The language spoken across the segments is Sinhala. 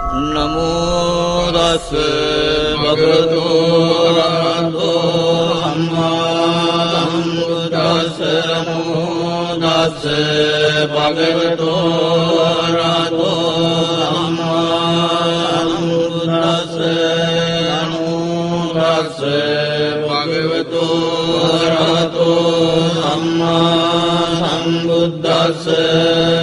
නමෝ තස්ස භගවතු අරහතෝ සම්මා සම්බුද්දස්ස නමෝ තස්ස භගවතු අරහතෝ සම්මා සම්බුද්දස්ස නමෝ තස්ස භගවතු අරහතෝ සම්මා සම්බුද්දස්ස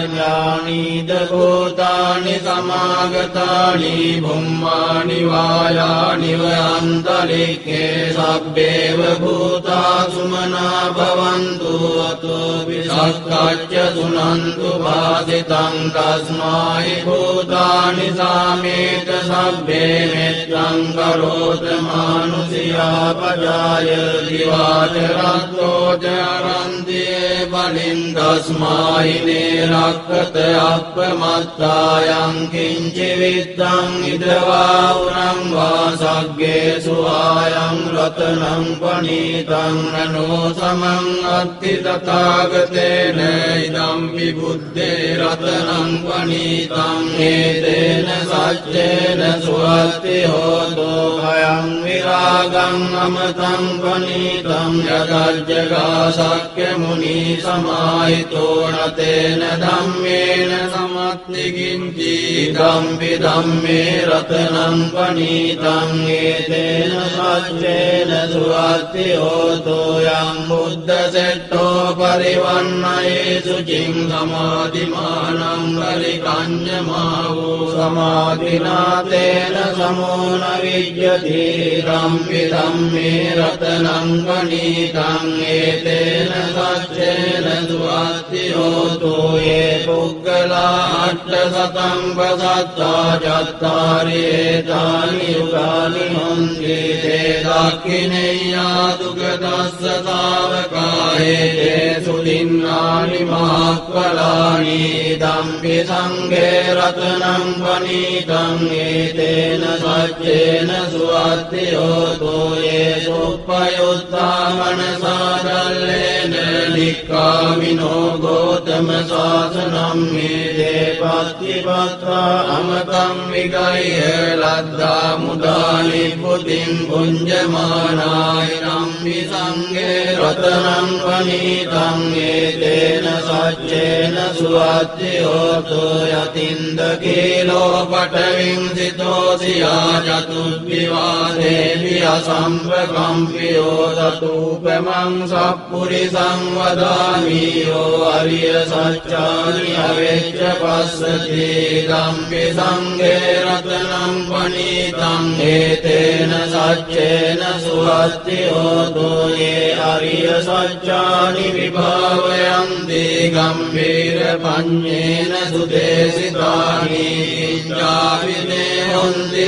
ඥානීද භූතානි සමාගතානි බුම්මානි වායානි වයන්තරික්ඛේ සබ්බේව භූතා සුමනා භවන්තු අතෝ විසක්ඛච්ච සුනන්තු භාසිතං තස්මායි භූතානි සාමේත සබ්බේ මෙත්තං කරෝත මානුසියා පජාය දිවාච රත්තෝ චරන්තියේ බලින් තස්මායි නේරක්ඛත අප්පමත්තායං කිංචි විත්තං ඉදවා උරං වාසග්ගේ සුආයං රතනං පනීතං නනෝ සමං අත්ති තථාගතේන ඉදම් විබුද්ධේ රතනං පනීතං හේතේන සච්චේන සුවත්ති හෝතෝ භයං විරාගං අමතං පනීතං යදජ්ජගා සක්්‍ය මුනි සමාහිතෝ නතේන ධම්මේන සමත්ති කිංචි ධම්පි ධම්මේ රතනං පනීතං ඒතේන සච්චේන සුවත්ති හෝතෝ යං බුද්ධ සෙට්ඨෝ පරිවන්නයේ සුචින් සමාධිමානං පරිකඤ්ඤමාවෝ සමාධිනාතේන සමෝන විජ්ජති ධම්පි ධම්මේ රතනං පනීතං ඒතේන සච්චේන සුවත්ති හෝතෝ යේ පුග්ගලා අට්ඨ සතං පසත්තා චත්තාරි ඒතානි යුගානි හොන්ති තේ දක්ඛිනේයා දුගතස්ස ශාවකායේ සුදින්නානි මහක්ඛලානි ධම්පි සංඝේ රතනං පනීතං ඒතේන සච්චේන සුවත්ති හෝතෝ යේ සුප්පයුත්තා මනසාදල්ලේන නික්ඛාමිනෝ ගෝතම ශාසනං මේදේ පත්තිපත්වා අමතං විගය්‍ය ලද්දා මුදානි පුතින් පුඤ්ජමානාය නම්මි සංඝේ රතනං පනීතං ඒතේන සච්චේන සුවත්ති හෝතෝ යතින්ද කීලෝ පඨවින් සිතෝසියා චතුබ්බිවාදේවි අසම්පකම්පියෝ සතූපමං සප්පුරිසං වදාමි යෝ අරිය සච්චානි අවෙච්ච පස්සති ධම්පි සංඝේ රතනං පනීතං ඒතේන සච්චේන සුවත්ති හෝතෝ යේ අරිය සච්චානි විභාවයන්ති ගම්භීර පඤ්ඤේන සුදේසිතානි ඉච්ඡාවිනේ හොන්ති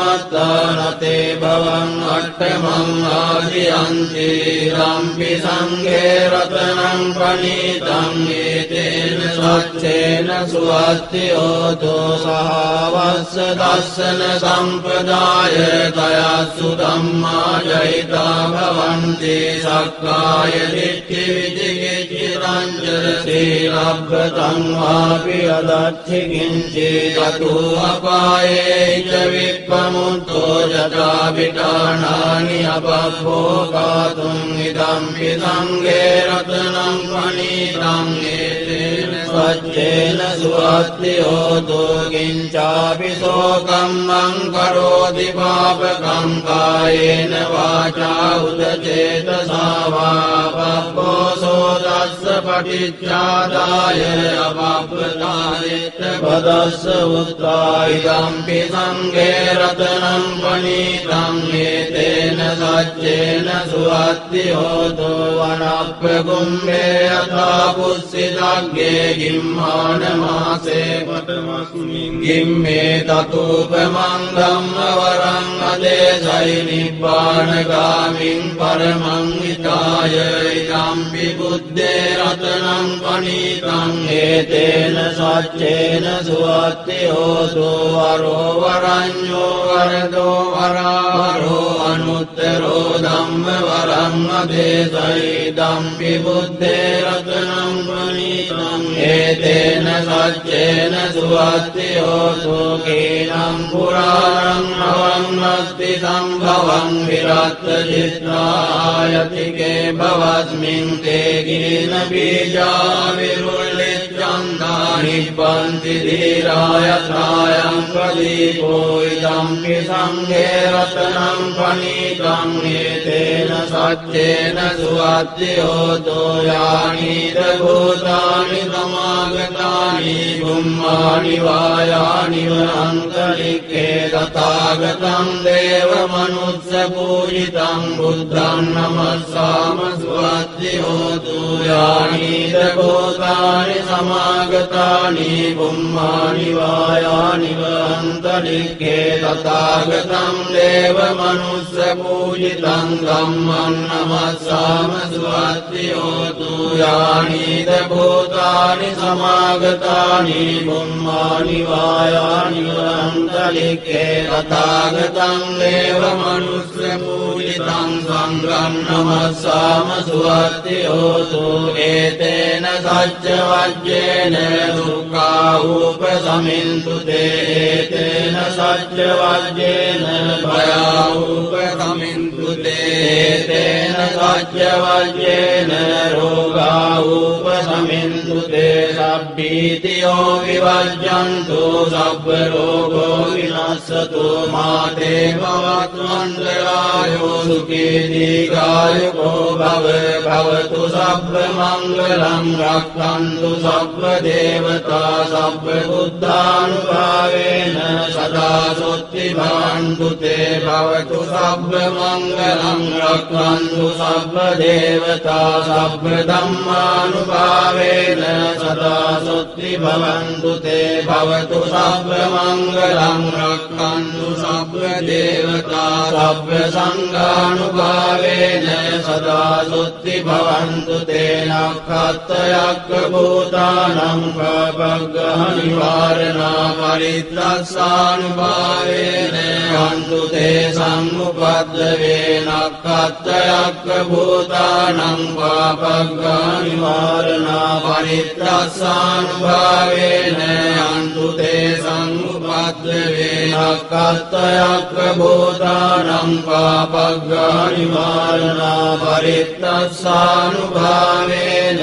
පුරප්පමත්තානතේ භවං අට්ඨමං ආදියන්ති ධම්පි සංඝේ රතනං පනීතං ඒතේන සච්චේන සුවත්ති හෝතෝ සහවස්ස දස්සන සම්පදාය තයස්සු ධම්මා ජයිතා භවන්ති සක්කාය දිට්ඨි විචිකිච්ඡ රංජර සීලබ්බතං වාපි අදච්චි කිංචි චතු අපායේ ච විප්පමුත්තෝ ජතා විඨානානි අපබ්බෝකාතුං ඉදම්පි සංඝේ රතනං පනීතං ඒතේන සච්චේන සුවත්ති හෝතෝ කිංචාපි සෝකම්මං කරෝති පාපකං කායේන වාචා උදචේතසා වා පබ්බෝසෝ දස්ස පටිච්චාදාය අපබ්බතාරෙත්ත පදස්ස උත්තා ඉදම්පි සංඝේ රතනං පනීතං ඒතේන සච්චේන සුවත්ති හෝතෝ වනප්ප කුම්භේ යථා පුස්සිතග්ගේ ගිම්මාන මාසේ පඨමස්මින් ගිම්මේ තතූපමං ධම්ම වරං අදේශයි නිබ්බානගාමින් පරමං විතාය ඉදම්පි බුද්දේ රතනං පනීතං ඒතේන සච්චේන සුවත්ති හෝතු වරෝ වරඤ්ඤෝ වරදෝ වරාවරෝ අනුත්තරෝ ධම්ම වරං අදේශයි ඉදම්පි බුද්දේ රතනං පනීතං ඒතේන සච්චේන සුවත්ති හෝතු කේනං පුරාණං අවං අස්ති සම්භවං විරත් චිත්‍රායතිකේ භවස්මින් තේ ගින බීජා විරුල්ලිච්ඡන්දා නිබ්බන්ති ධීරායත්‍රායං ප්‍රදීපෝ ඉදම්පි සංඝේ රතනං පනීතං ඒතේන සච්චේන සුවත්ති හෝතු යානිද භූතානි සමාගතානි බුම්මානි වායානි අන්තරික්ඛේ තථාගතං දේව මනුස්ස පූජිතං බුද්ධං නමස්සාම සුවත්ති හෝතු යානිද භූතානි සමාගතානි බුම්මානි වායානි අන්තරික්ඛේ තථාගතං දේව මනුස්ස පූජිතං ධම්මං නමස්සාම සුවත්ති හෝතු යානිද භූතානි සමාගතානි බුම්මානි වායානි අන්තරික්ඛේ තථාගතං දේව මනුස්ස පූජිතං සංඝං නමස්සාම සුවත්ති හෝතු ඒතේන සච්ච වජ්ජේන දුක්ඛා උපසමින්තු තේ ඒතේන සච්ච වජ්ජේන භයා උපසමින්තු තේ ඒතේන සච්ච වජ්ජේන රෝගා උපසමින්තු තේ සබ්බීතියෝ විවජ්ජන්තු සබ්බ රෝගෝ විනස්සතු මාතේ භවත්වන්දරායෝ සුඛී දීඝායුකෝ භව භවතු සබ්බ මංගලං රක්ඛන්තු සබ්බ දේවතා සබ්බ බුද්ධානුභාවේන සදා සොත්ති භවන්තු තේ භවතු සබ්බ මංගලං රක්ඛන්තු සබ්බ දේවතා සබ්බ ධම්මානුභාවේන සදා සොත්ති භවන්තු තේ භවතු සබ්බ මංගලං රක්ඛන්තු සබ්බ දේවතා සබ්බ සංඝානුභාවේන සදා සොත්ති භවන්තු තේ නක්ඛත්තයක්ඛ භූතානං පබග්ගහ නිවාරණා පරිත්‍රස්සානුභාවේන අන්තු තේ සම්මුපද්දවේ නක්ඛත්තයක්ඛ භූතානං පබග්ගහ නිවාරණා පරිත්‍රස්සානුභාවේන අන්තු තේ සම්මුපද්දවේ නක්ඛත්තයක්ඛ භූතානං පබග්ගහ නිවාරණා පරිත්‍රස්සානුභාවේන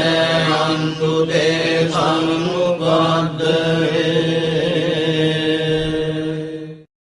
අන්තු තේ සම්මුපද්දවේ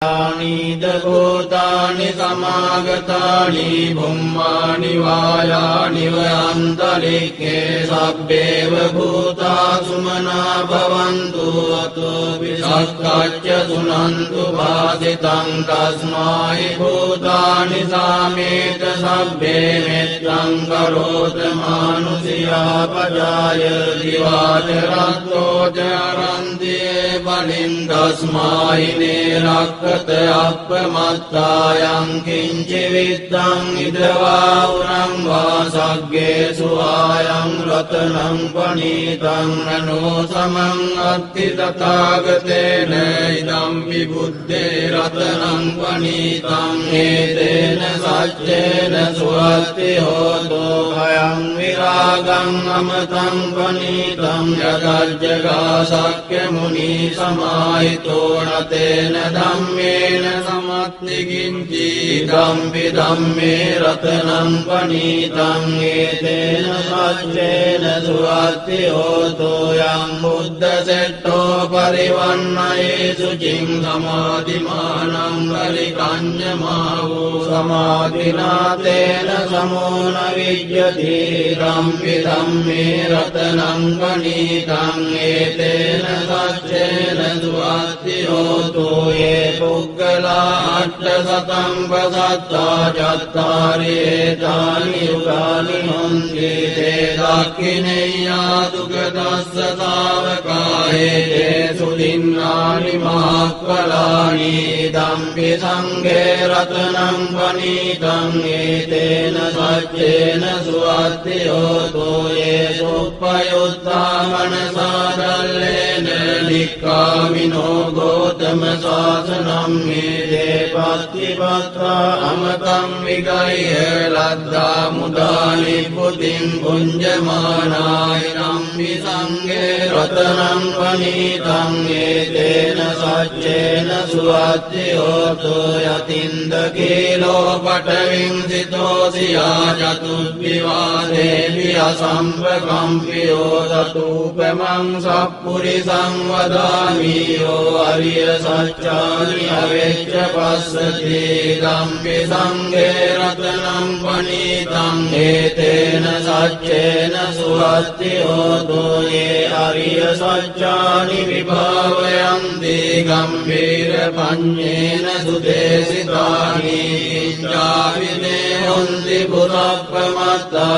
යානිද භූතානි සමාගතානි බුම්මානි වායානි අන්තරික්ඛේ සබ්බේව භූතා සුමනා භවන්තු අතෝ විසක්ඛච්ච සුනන්තු වාදිතං තස්මායි භූතානි සාමේත සබ්බේ මෙත්තං කරෝත මානුසියා පජාය දිවාච රත්තෝ චරන්තියේ බලින් තස්මායි නේරක්ඛ අප්පමත්තායං කිංචි විත්තං ඉදවා උරං වාසග්ගේසු ආයං රතනං පනීතං නනෝ සමං අත්ති තථාගතේන ඉදම්පි බුද්දේ රතනං පනීතං ඒතේන සච්චේන සුවත්ති හෝතු භයං විරාගං අමතං පනීතං යදජ්ජගා සක්්‍ය මුනි සමාහිතෝ නතේන ධම්මේන සමත්ති කිංචි ධම්පි ධම්මේ රතනං පනීතං ඒතේන සච්චේන සුවත්ති හෝතු යං බුද්ධ සෙට්ඨෝ පරිවන්නයේසු චින් සමාධිමානං පරිකඤ්ඤමාවෝ සමාධිනාතේන සමෝන විජ්ජති ධම්පි ධම්මේ රතනං පනීතං ඒතේන සච්චේන සුවත්ති හෝතු යේ පුග්ග මංගලාට්ඨ සතං පසත්තා චත්තාරි ඒතානි යුගානි හොන්ති තේ දක්ඛිනේයා දුක්ඛදස්ස තාවකායේ සුදින්නානි මහක්ඛලානි දම්පි සංඝේ රතනං පනීතං ඒතේන සච්චේන සුවත්තියෝතෝ යේ සුප්පයුත්තා මනසාදල්ලේන නික්ඛාමිනෝ ගෝතම සාසනං මේදේ පත්තිපත්තා අමතං විගය්‍ය ලද්දා මුදානි පුතින් පුඤ්ජමානාය නම්පි සංඝේ රතනං පනීතං ඒතේන සච්චේන සුවත්තියෝතෝ යතින්ද කීලෝ පඨවින් සිතෝසියා චතුබ්බිවාදේවි අසම්පකම්පියෝ තතූපමං සප්පුරිසං වදාමි යෝ අරිය සත්‍යානි අවෙච්ච පස්සති ධම්පි සංඝේ රතනං පනීතං ඒතේන සච්චේන සුවත්තියෝතෝ යේ අරිය සත්‍යානි විභාවයන්ති ගම්භීර පඤ්ඤේන සුදේසිතානි කිංචාවිනේ හොන්ති පුරප්පමත්තානතේ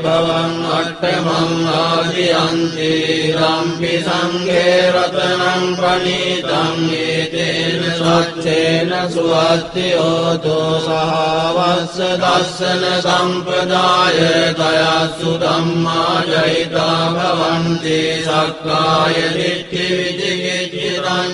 භවං අට්ඨමං ආදියන්ති ධම්පි සංඝේ රතනං පනීතං ඒතේන සච්චේන සුවත්තියෝතෝ සහවස්ස දස්සන සම්පදාය තයස්සු ධම්මා ජහිතා භවන්ති සක්කාය දිට්ඨි විචිකිච්ඡිතං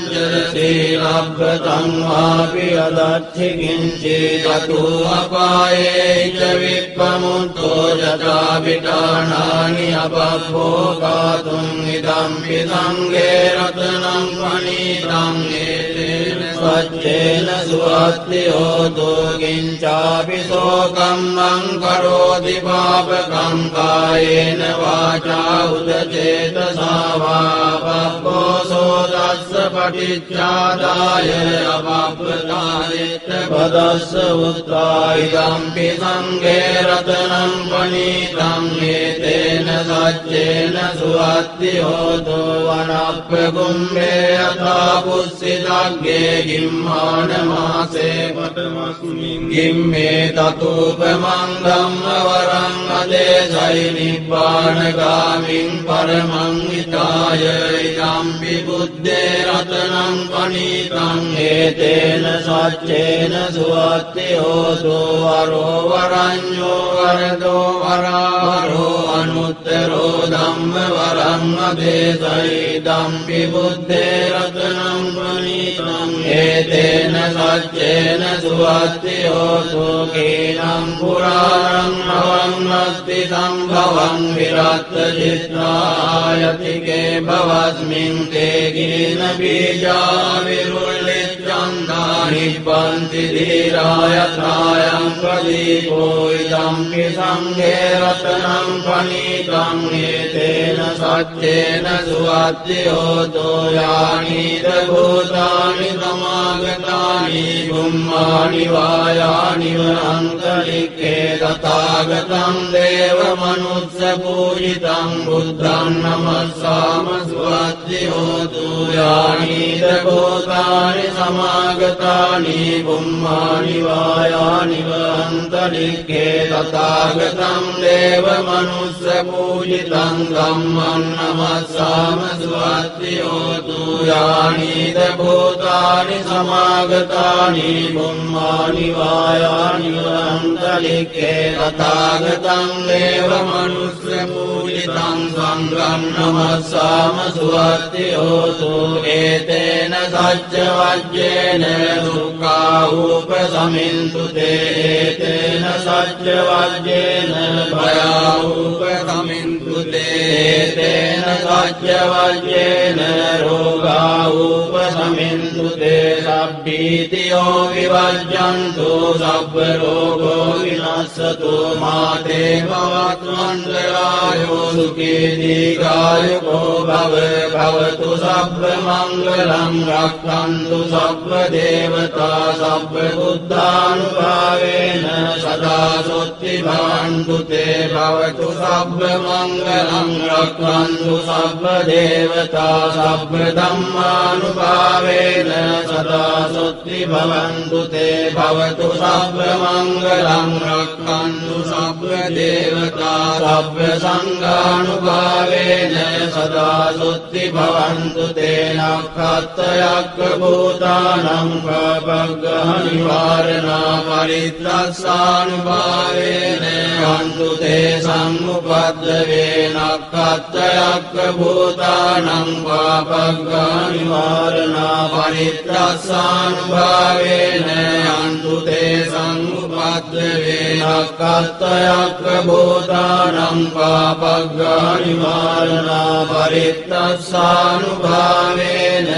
සීලබ්බතං වාපි අදත්ථි කිංචි තතු අපායේ ච විප්පමුත්තෝ යතා විඨානානි අපබ්බෝකාතුං ඉදම්පි සංඝේ රතනං පනීතං ඒතේන සච්චේන සුවත්තියෝතෝ කිංචාපි සෝකම්මං කරෝති පාපකං කායේන වාචා උදචේතසා වා පබ්බෝසෝ දස්ස පටිච්චාදාය අපබ්බතානෙත්ත පදස්ස උත්තා ඉදම්පි සංඝේ රතනං පනීතං ඒතේන සච්චේන සුවත්තියෝතෝ වනප්පකුම්භේ අතා පුස්සිතග්ගේ ගිම්මාන මාසේ පඨමස්මින් ගිම්මේ තතූපමං ධම්මවරං අදේසයි නිබ්බානගාමින් පරමං හිතාය ඉදම්පි බුද්දේ රතනං පනීතං ඒතේන සච්චේන සුවත්තියෝතෝ වරෝ වරඤ්ඤෝ වරදෝ වරාවරෝ අනුත්තරෝ ධම්ම වරං අදේසයි ධම්පි බුද්දේ රතනං පනීතං ඒතේන සච්චේන සුවත්තියෝතෝ කේනං පුරාණං නවං නස්ති සම්භවං විරත්ත චිත්තායතිකේ භවස්මින් තේ ගින බීජා විරුල්ලිච්ඡන්දා නිබ්බන්ති ධීරායත්‍රායං ප්‍රදීපෝ ඉදම්පි සංඝේ රතනං පනීතං ඒතේන සච්චේන සුවත්තියෝතෝ යානිද භූතානි සමාගතානි බුම්මානි වායානි වනන්තරික්ඛේ තථාගතං දේව මනුස්ස පූජිතං බුද්ධං නමස්සාම සුවත්තියෝතු යානිද භූතානි සමාගතානි බුම්මානි වායානි වනන්තරික්ඛේ තථාගතං දේව මනුස්ස පූජිතං ධම්මං නමස්සාම සුවත්තියෝතු යානිද භූතානි සමාගතානි බුම්මානි වායානි වනන්තරික්ඛේ තථාගතං දේව මනුස්ස පූජිතං සංඝං නමස්සාම සුවත්තියෝතු ඒතේන සච්ච වජ්ජේන දුක්ඛා උපසමින්තු තේ ඒතේන සච්ච වජ්ජේන භයා උපසමින්තු තේ ඒතේන සච්ච වජ්ජේන රෝගා උපසමින්තු තේ සබ්බීතියෝ විවජ්ජන්තු සබ්බ රෝගෝ විනස්සතු මාතේ භවතු මණ්ඩලායෝ සුඛී දීඝායුකෝ භව භවතු සබ්බ මංගලං රක්ඛන්තු සබ්බ දේවතා සබ්බ බුද්ධානුභාවේන සදා සොත්ති භවන්තු තේ භවතු සබ්බ මංගලං මංගලං රක්ඛන්තු සබ්බ දේවතා සබ්බ ධම්මානුභාවේන සදා සොත්ති භවන්තු තේ භවතු සබ්බ මංගලං රක්ඛන්තු සබ්බ දේවතා සබ්බ සංඝානුභාවේන සදා සොත්ති භවන්තු තේ නක්ඛත්තයක්ඛ භූතානං පබග්ගහ නිවාරණා පරිත්‍රස්සානුභාවේන හන්තු තේ සම්මුපද්දවේ නක්ඛත්තයක්ඛ භූතානං පබග්ගහ නිවාරණා පරිත්‍රස්සානුභාවේන හන්තු තේ සම්මුපද්දවේ නක්ඛත්තයක්ඛ භූතානං පබග්ගහ නිවාරණා පරිත්‍රස්සානුභාවේන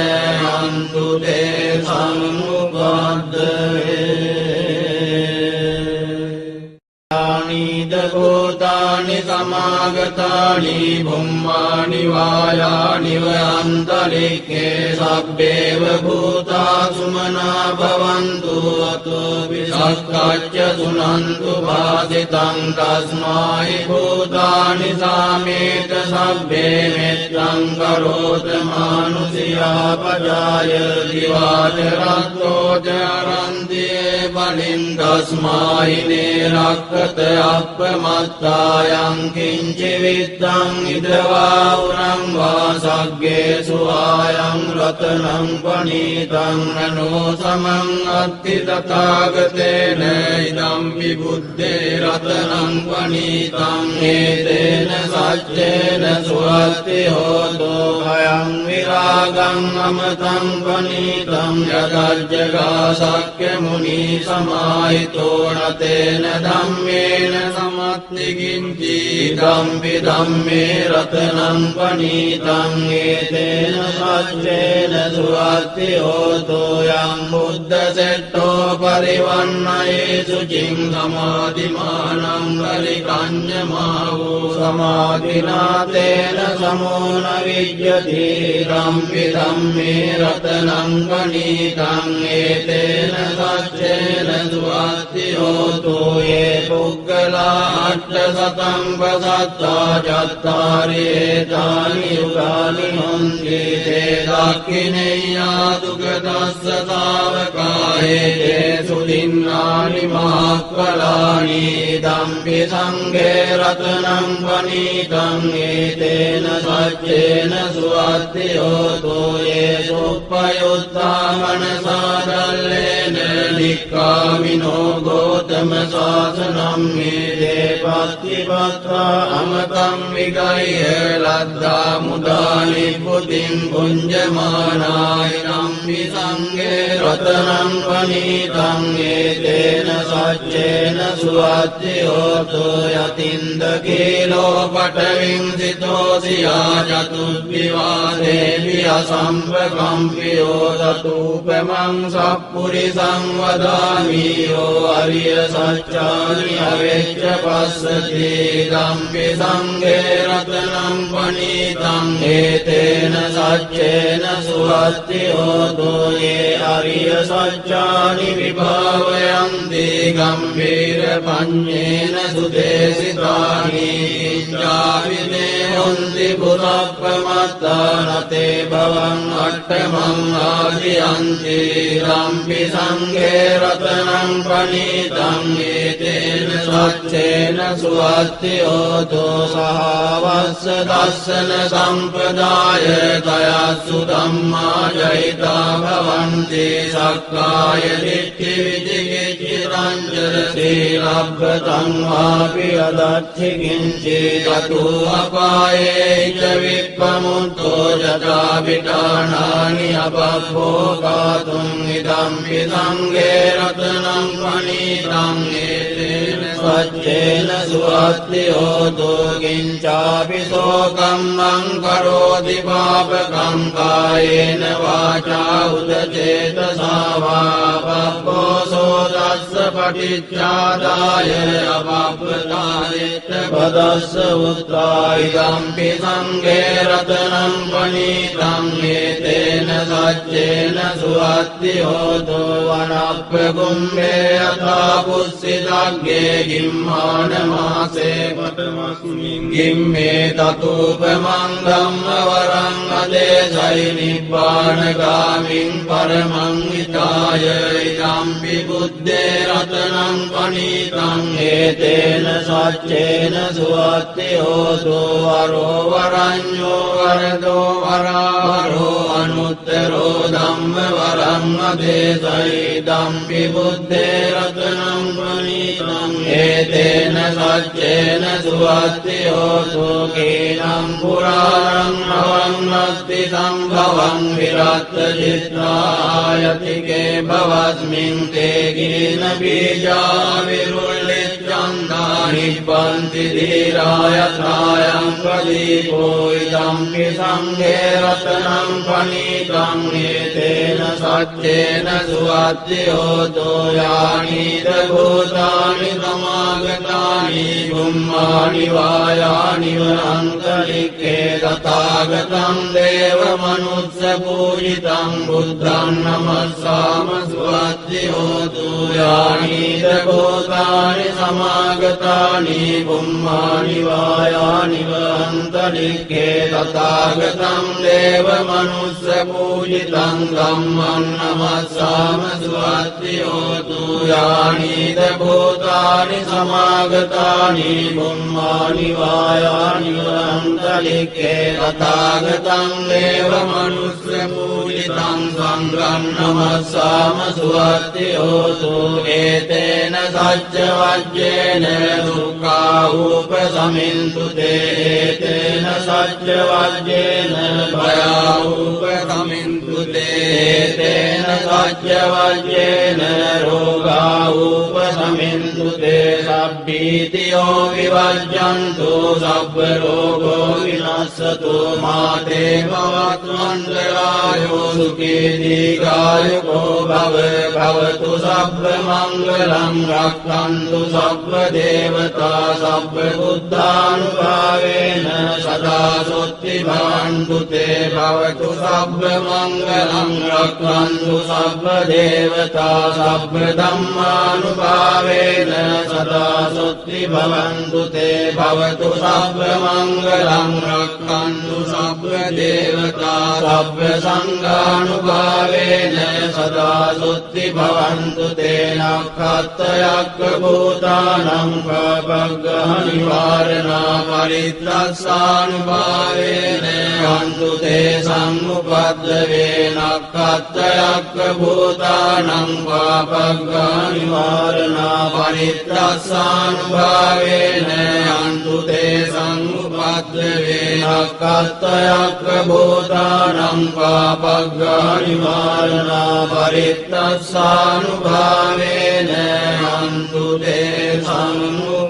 හන්තු තේ සම්මුපද්දවේ नीद भूतानि समागतानि भुम्मानि वायानि वयन्तरिक्षे सब्बेव भूता सुमना भवन्तु अतो विसक्काच्च सुनन्तु भासितं तस्मै भूतानि सामेत सब्बे मित्रं करोत मानुषियापजाय दिवाचरत्तोचरन्ति बलिं तस्मै निरक्कत අප්‍රමත්තායං කිංචිවිත්තං ඉදවාවුරං වාසග්ගේසු ආයං රතනං පනීතං නනෝ සමං අත්ති තථාගතේන ඉදම් විබුද්ධේ රතනං පනීතං හේතේන සච්චේන සුවත්ති හෝතෝ භයං විරාගං අමතං පනීතං යදජ්ජගා සක්්‍ය මුනි සමාහිතෝ නතේන ධම්මේන සමත්ති කිංචි ධම්පි ධම්මේ රතනං පනීතං ඒතේන සච්චේන සුවත්ති හෝතෝ යං බුද්ධ සෙට්ඨෝ පරිවන්නයේසු චින් සමාධිමානං පරිකඤ්ඤමාවෝ සමාධිනාතේන සමෝන විජ්ජති ධම්පි ධම්මේ රතනං පනීතං ඒතේන සච්චේන සුවත්ති හෝතෝ ये पुग्गला अट्टशतं वसत्ता चत्तारि एतानि युगानि हन्ति ते दाक्षिणेय्यादुगतस्य सावकाये ते सुदिन्नानि महाफलानि इदम्पि सङ्घे रत्नं पनीतं एतेन सच्चेन सुवत्ति होतो ये सुपयुक्ता मनसा दल्लेन निक्कामिनो गौतम शासनं मेदे पत्तिपत्रा अमतं विगह्य लद्धा मुदानि बुद्धिं भुञ्जमानायनं विसङ्गे रत्नं पनीतं एतेन सच्चेन सुवत्ति होतो यतिन्दकीलो पटविंसितोऽसिया चतुर्विवादेवि असम्प्रकम्पियो ततूपमं सत्पुरुषं वदामि यो आर्य सच्चानि अवेच्च पश्यति दम्पि सङ्घे रत्नं पनीतं एतेन सच्चेन सुवत्ति होतो ये आर्य सच्चानि विभावयन्ति गम्भीरपञ्चेन सुदेशितानि चाविदेहन्ति पुरप्रमत्ता न ते भवन् अट्टमम् आदियन्ति दम्पि सङ्घे रत्नं पनीतं एतेन सच्चेन सुवत्ति होतो सहावस्य दर्शन सम्प्रदाय तया सुधम्मा जयिता भवन्ति सक्काय दिट्ठि विजिगिच्छिरञ्जरति लभ्यतं वापि अदर्थि किञ्चिदतो अपाये च विप्रमुक्तो यथा विटाणानि अपभोगातुम् इदम्पि सङ्घे रत्नं पनीतं एतेन सच्चेन सुवत्ति होतो किञ्चापि शोकं मं करोति पापकं कायेन वाचा उत चेतसा वा पप्पोऽसो तस्य පටිච්චාදාය අපප්පදානෙත්ත පදස්ස උත්තා ඉදම්පි සංඝේ රතනං පණීතං හේතේන සච්චේන සුවත්ති හෝතෝ වනප්පකුම්භේ යථා පුස්සිතග්ගේ ගිම්මාන මාසේ පඨමස්මින් ගිම්මේ තතූපමං ධම්ම වරං අදේසයි නිබ්බානගාමින් පරමං හිතාය ඉදම්පි බුද්දේ රතනං පණීතං හේතේන සච්චේන සුවත්ති හෝතෝ වරෝ වරඤ්ඤෝ වරදෝ වරාවරෝ අනුත්තරෝ ධම්ම වරං අදේසයි ඉදම්පි බුද්දේ රතනං පණීතං හේතේන සච්චේන සුවත්ති හෝතෝ කේනම් පුරාණං අවන්නස්ති සම්භවං විරත්ත චිත්තායතිකේ භවස්මින් තේ ගින බීජා විරුල්ලිච්ඡන්දා නිබ්බන්ති ධීරායථායං ප්‍රදීපෝ ඉදම්පි සංඝේ රතනං පණීතං හේතේන සච්චේන සුවත්ති හෝතෝ යානිද භූතානි සමාගතානි බුම්මානි වායානි වනන්තරික්ඛේ තථාගතං දේව මනුස්ස පූජිතං බුද්ධං නමස්සාම සුවත්ති හෝතු යානිද භූතානි සමාගතානි බුම්මානි වායානි වනන්තරික්ඛේ තථාගතං දේව මනුස්ස පූජිතං ධම්මං නමස්සාම සුවත්ති හෝතු යානිද භූතානි සමාගතානි බුම්මානි වායානි වනන්තරික්ඛේ තථාගතං දේව මනුස්ස පූජිතං සංඝං නමස්සාම සුවත්ති හෝතු ඒතේන සච්ච වජ්ජේන දුක්ඛා උපසමින්තු තේතේන සච්ච වජ්ජේන භයා උපසමින්තු තේතේන සච්ච වජ්ජේන රෝගා උපසමින්තු තේ සබ්බීතියෝ විවජ්ජන්තු සබ්බ රෝගෝ විනස්සතු මාතේ භවත්වන්දරායෝ සුඛී දීඝායුකෝ භව භවතු සබ්බ මංගලං රක්ඛන්තු සබ්බ දේවතා සබ්බ බුද්ධානුභාවේන සදා සොත්ති භවන්තු තේ භවතු සබ්බ මංගලං රක්ඛන්තු සබ්බ දේවතා සබ්බ ධම්මානුභාවේන සදා සොත්ති භවන්තු තේ භවතු සබ්බ මංගලං රක්ඛන්තු සබ්බ දේවතා සබ්බ සංඝානුභාවේන සදා සොත්ති භවන්තු තේ නක්ඛත්තයක්ඛ භූතානං පබග්ගහ නිවාරණා පරිත්තස්සානුභාවේන හන්තු තේ සම්මුපද්දවේ නක්ඛත්තයක්ඛ භූතානං පබග්ගහ නිවාරණා පරිත්තස්සානුභාවේන හන්තු තේ සම්මුපද්දවේ නක්ඛත්තයක්ඛ භූතානං පබග්ගහ නිවාරණා පරිත්තස්සානුභාවේන හන්තු තේ සම්මුපද්දවේ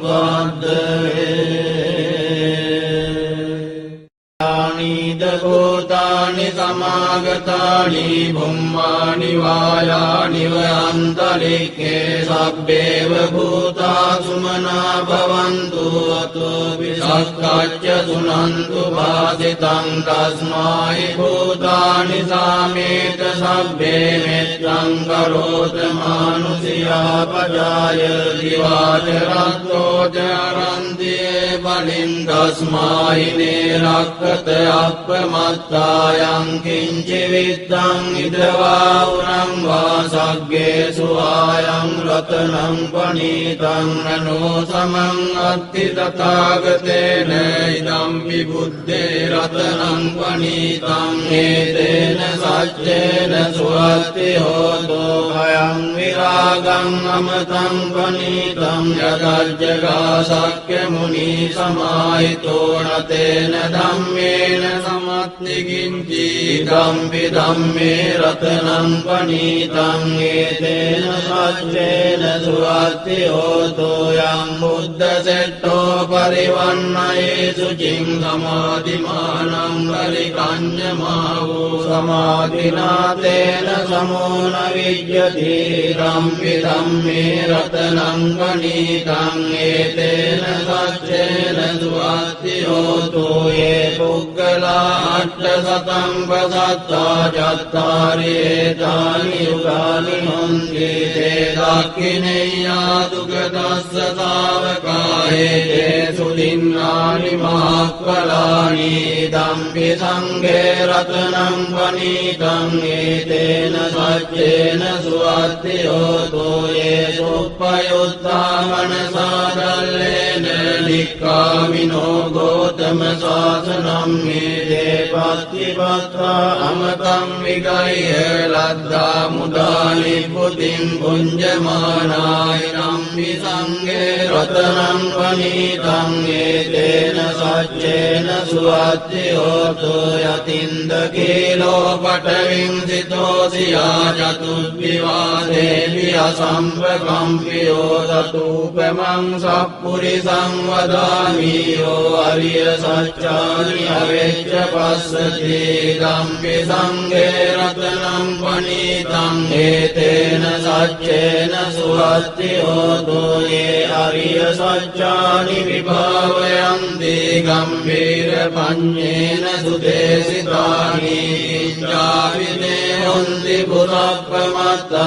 යානිද භූතානි සමාගතානි බුම්මානි වායානි වනන්තරික්ඛේ සබ්බේව භූතා සුමනා භවන්තු අතෝ විසක්ඛච්ච සුනන්තු භාසිතං තස්මායි භූතානි සාමේත සබ්බේ මෙත්තං කරෝත මානුසියා පජාය දිවාචරත්තෝ චරන්තියේ බලින් තස්මායි නේරක්ඛත අප්පමත්තායං කිංචි විත්තං ඉදවා උරං වාසග්ගේ සුආයං රතනං පණීතං නනෝ සමං අත්ති තථාගතේන ඉදම්පි බුද්දේ රතනං පණීතං හේතේන සච්චේන සුවත්ති හෝතෝ භයං විරාගං අමතං පණීතං යදජ්ජගා සක්්‍ය මුනි සමාහිතෝ නතේන ධම්මේන සමත්ති කිංචි ධම්පි ධම්මේ රතනං පණීතං ඒතේන සච්චේන සුවත්ති හෝතු යං බුද්ධ සෙට්ඨෝ පරිවන්නයේ සුචින් සමාධිමානං පරිකඤ්ඤමාවෝ සමාධිනාතේන සමෝන විජ්ජති ධම්මි ධම්මේ රතනං වනීතං ඒතේන සච්චේන සුවත්ති හෝතු යේ පුග්ගලා අට්ඨ සතං පසත්තා චත්තාරි ඒතානි යුගානි හොන්ති තේ දක්ඛිනේයා දුගතස්ස තාවකායේ සුදින්නානි මහක්ඛලානි ධම්පි සංඝේ රතනං වනීතං ඒතේන සච්චේන සුවත්ති හෝතු යේ සුප්පයුත්තා මනසාදල්ලේන නික්ඛාමිනෝ ගෝතම ශාසනං මේ පත්තිපත්තා අමතං විගය්‍ය ලද්දා මුදානි පුතින් පුඤ්ජමානාය නම්පි සංඝේ රතනං වනීතං ඒතේන සච්චේන සුවත්ති හෝතු යතින්ද කීලෝ පඨවින් සිතෝසියා චතුබ්බිවාදේවි අසම්පකම්පියෝ තතුපමං සප්පුරිසං වදාමි යෝ අරිය සච්චානි අවෙච්ච පස්සති ධම්පි සංඝේ රතනං වනීතං ඒතේන සච්චේන සුවත්ති හෝතු යේ අරිය සච්චානි විභාවයන්ති ගම්භීර පඤ්ඤේන සුදේසිතානි ඉච්ඡාවිනේ හොන්ති පුරප්පමත්තානතේ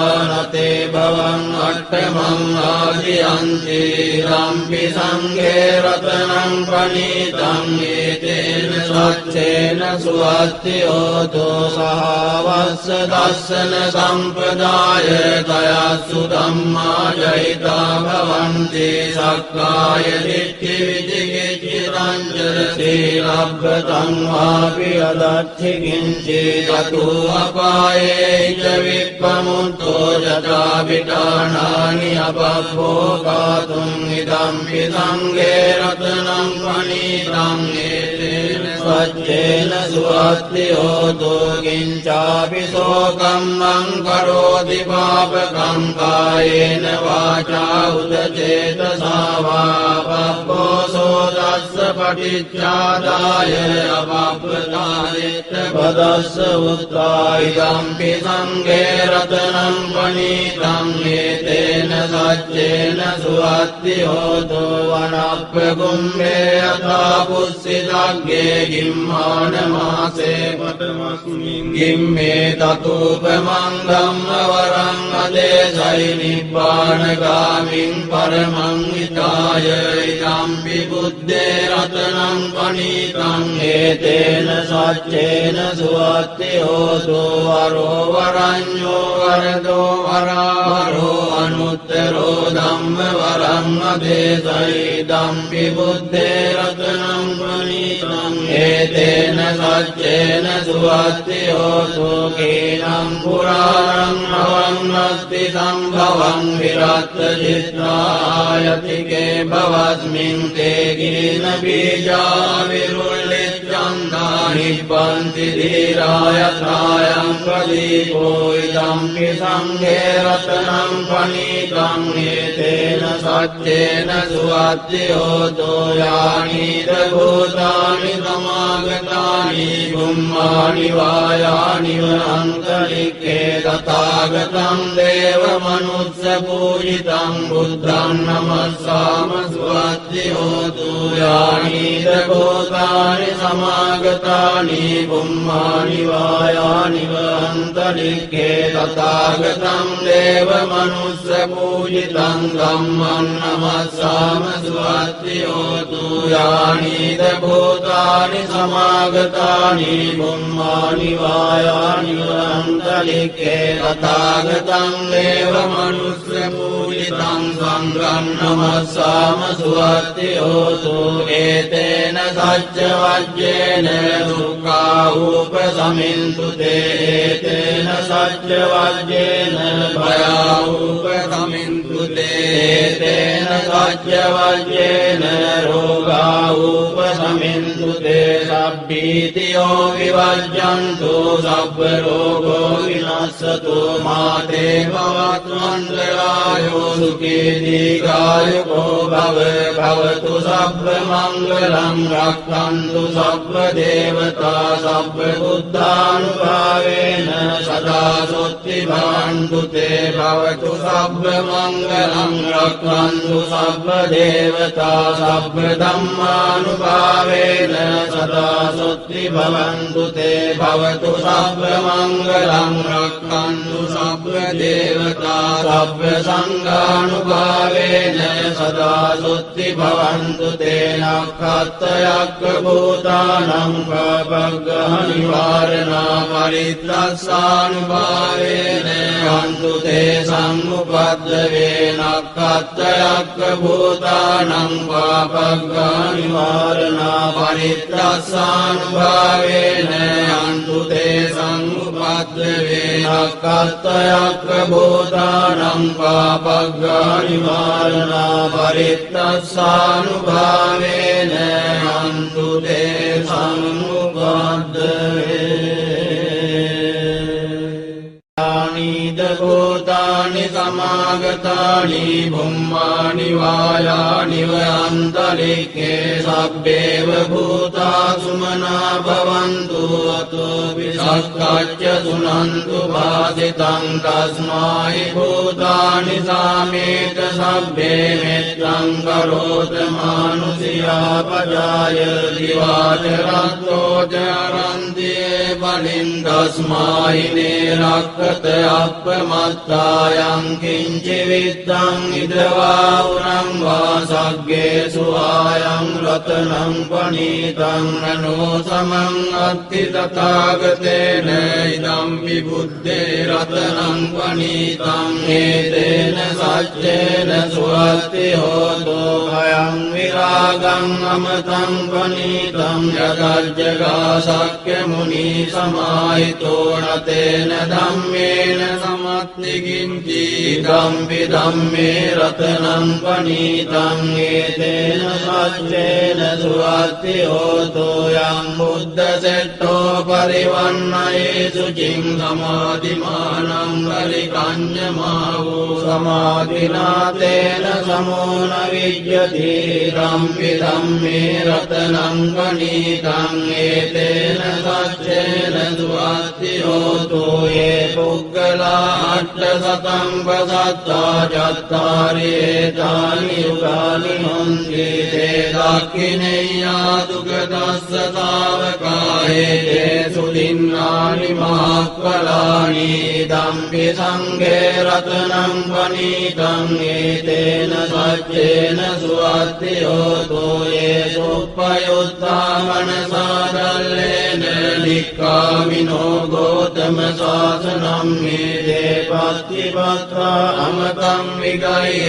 භවං අට්ඨමං ආදියන්ති ධම්පි සංඝේ රතනං වනීතං ඒතේන සච්චේන සුවත්ති හෝතු සහවස්ස දස්සන සම්පදාය තයස්සු ධම්මා ජහිතා භවන්ති සක්කාය දිට්ඨි විචිකිච්ඡිතං සීලබ්බතං වාපි අදච්චි කිංචි තතු අපායේ ච විප්පමුත්තෝ යතා විඨානානි අපප්පෝකාතුං ඉදම්පි සංඝේ රතනං වනීතං ඒතේන සච්චේන සුවත්ති හෝතු කිංචාපි සෝකම්මං කරෝති පාපකං කායේන වාචා උදචේතසා වා පබ්බෝසෝ තස්ස පටිච්චාදාය අපප්පදානෙත්ත පදස්ස උත්තා ඉදම්පි සංඝේ රතනං වනීතං ඒතේන සච්චේන සුවත්ති හෝතු වනප්පකුම්භේ යථා පුස්සිතග්ගේ ගිම්මාන මාසේ පඨමස්මින් ගිම්මේ තතුපමං ධම්ම වරං අදේසයි නිබ්බානගාමින් පරමං හිතාය ඉදම්පි බුද්දේ රතනං වනීතං ඒතේන සච්චේන සුවත්ති හෝතු වරෝ වරඤ්ඤෝ වරදෝ වරාවරෝ අනුත්තරෝ ධම්ම වරං අදේසයි ධම්පි බුද්දේ රතනං වනීතං ඒතේන සච්චේන සුවත්ති හෝතු කේනං පුරාණං නවන්නස්ති සම්භවං විරත්ත චිත්තායතිකේ භවස්මින් තේ ගින බීජා විරුල්ලිච්ඡන්දා නිබ්බන්ති ධීරායත්‍රායං ප්‍රදීපෝ ඉදම්පි සංඝේ රතනං වනීතං ඒතේන සච්චේන සුවත්ති හෝතු යානිද භූතානි සමාගතානි බුම්මානි වායානි වනන්තරික්ඛේ තථාගතං දේව මනුස්ස පූජිතං බුද්ධං නමස්සාම සුවත්ති හෝතු යානිද භූතානි සමාගතානි බුම්මානි වායානි වනන්තරික්ඛේ තථාගතං දේව මනුස්ස පූජිතං ධම්මං නමස්සාම සුවත්ති හෝතු යානිද භූතානි සමාගතානි බුම්මානි වායානි වනන්තරික්ඛේ තථාගතං දේව මනුස්ස පූජිතං සංඝං නමස්සාම සුවත්ති හෝතු ඒතේන සච්ච වජ්ජේන දුක්ඛා උපසමින්තු තේ ඒතේන සච්ච වජ්ජේන භයා උපසමින්තු තේන සච්චවජ්ජේන රෝගා උපසමින්තු තේ සබ්බීතියෝ විවජ්ජන්තු සබ්බ රෝගෝ විනස්සතු මාතේ භවත්මන්දරායෝ සුඛී දීඝායුකෝ භවතු සබ්බ මංගලං රක්ඛන්තු සබ්බ දේවතා සබ්බ බුද්ධානුභාවේන සදා සොත්ති භවන්තු තේ භවතු සබ්බ මංගලං රක්ඛන්තු සබ්බ දේවතා සබ්බ ධම්මානුභාවේන සදා සොත්ති භවන්තු තේ භවතු සබ්බ මංගලං රක්ඛන්තු සබ්බ දේවතා සබ්බ සංඝානුභාවේන සදා සොත්ති භවන්තු තේ නක්ඛත්තයක්ඛ භූතානං පබග්ගහනිවාරණා පරිත්‍රස්සානුභාවේන හන්තු තේ සම්මුපද්දවේ නක්ඛත්තයක්ඛ භූතානං පබග්ගහනිවාරණා පරිත්‍රස්සානුභාවේන හන්තු තේ සම්මුපද්දවේ නක්ඛත්තයක්ඛ භූතානං පබග්ගහනිවාරණා පරිත්‍රස්සානුභාවේන හන්තු තේ සම්මුපද්දවේ नीद भूतानि समागतानि भुम्मानि वायानि वयन्तरिक्षे सब्बेव भूता सुमना भवन्तु अतो विसक्काच्च सुनन्तु भासितं तस्मै भूतानि सामेत सब्बे मित्रं करोत मानुषियापजाय दिवाचरन्तो चरन्ति बलिं तस्मै निरक्कत අප්‍රමත්තායං කිංචි විද්දං ඉදවා උරං වාසග්ගේසු ආයං රතනං පනීතං නනෝ සමං අත්ති තථාගතේන ඉදම් විබුද්ධේ රතනං පනීතං හේතේන සච්චේන සුවත්ති හෝතෝ භයං විරාගං අමතං පනීතං යදජ්ජගා සක්්‍ය මුනි සමාහිතෝ නතේන ධම්මේන සමත්තිකින්චි ධම්පි ධම්මේ රතනං පනීතං ඒතේන සච්චේන සුවත්ති හෝතෝ යං බුද්ධ සෙට්ඨෝ පරිවන්නයේ සුචින් සමාධිමානං පරිකඤ්ඤමාවෝ සමාධිනාතේන සමෝන විජ්ජති ධම්පි ධම්මේ රතනං පනීතං ඒතේන සච්චේන සුවත්ති හෝතෝ යේ පුග්ගලා අට්ඨසතං පසත්තා චත්තාරි ඒතානි යුගානි හොන්ති තේ දක්ඛිනේයා දුගදස්ස ශාවකායේ තේ සුදින්නානි මහක්ඛලානි ධම්පි සංඝේ රතනං පනීතං ඒතේන සච්චේන සුවත්ති හෝතෝ යේ සුප්පයුත්තා මනසාදල්ලේන නික්ඛාමිනෝ ගෝතම ශාසනම් මේ පත්තිපත්තා අමතං විගය්‍ය